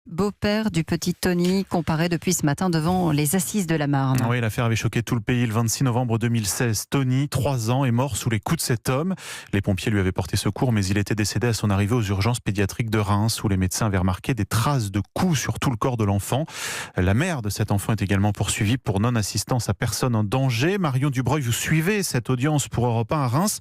Beau-père du petit Tony comparaît depuis ce matin devant les assises de la Marne. Oui, l'affaire avait choqué tout le pays le 26 novembre 2016. Tony, 3 ans, est mort sous les coups de cet homme. Les pompiers lui avaient porté secours, mais il était décédé à son arrivée aux urgences pédiatriques de Reims, où les médecins avaient remarqué des traces de coups sur tout le corps de l'enfant. La mère de cet enfant est également poursuivie pour non-assistance à personne en danger. Marion Dubreuil, vous suivez cette audience pour Europe 1 à Reims.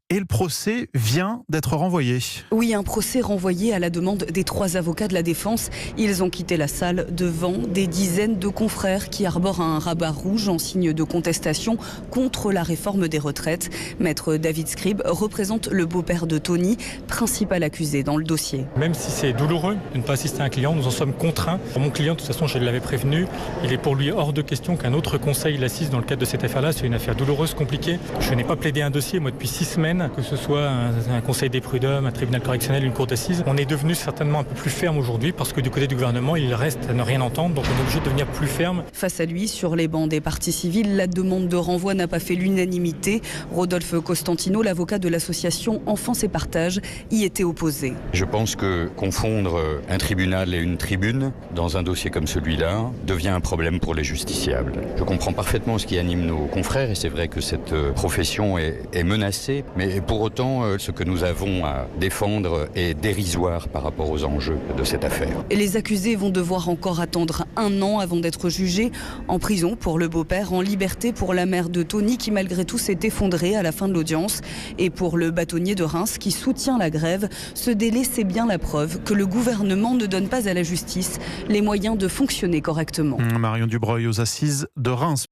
Et le procès vient d'être renvoyé. Oui, un procès renvoyé à la demande des 3 avocats de la défense. Ils ont quitté la salle devant des dizaines de confrères qui arborent un rabat rouge en signe de contestation contre la réforme des retraites. Maître David Scribe représente le beau-père de Tony, principal accusé dans le dossier. Même si c'est douloureux de ne pas assister à un client, nous en sommes contraints. Mon client, de toute façon, je l'avais prévenu, il est pour lui hors de question qu'un autre conseil l'assiste dans le cadre de cette affaire-là. C'est une affaire douloureuse, compliquée. Je n'ai pas plaidé un dossier, moi, depuis 6 semaines. Que ce soit un conseil des prud'hommes, un tribunal correctionnel, une cour d'assises. On est devenu certainement un peu plus ferme aujourd'hui parce que du côté du gouvernement, il reste à ne rien entendre. Donc on est obligé de devenir plus ferme. Face à lui, sur les bancs des parties civiles, la demande de renvoi n'a pas fait l'unanimité. Rodolphe Costantino, l'avocat de l'association Enfance et Partage, y était opposé. Je pense que confondre un tribunal et une tribune dans un dossier comme celui-là devient un problème pour les justiciables. Je comprends parfaitement ce qui anime nos confrères et c'est vrai que cette profession est menacée. Mais pour autant, ce que nous avons à défendre est dérisoire par rapport aux enjeux de cette affaire. Et les accusés vont devoir encore attendre 1 an avant d'être jugés. En prison pour le beau-père, en liberté pour la mère de Tony qui malgré tout s'est effondrée à la fin de l'audience. Et pour le bâtonnier de Reims qui soutient la grève, ce délai c'est bien la preuve que le gouvernement ne donne pas à la justice les moyens de fonctionner correctement. Marion Dubreuil aux assises de Reims.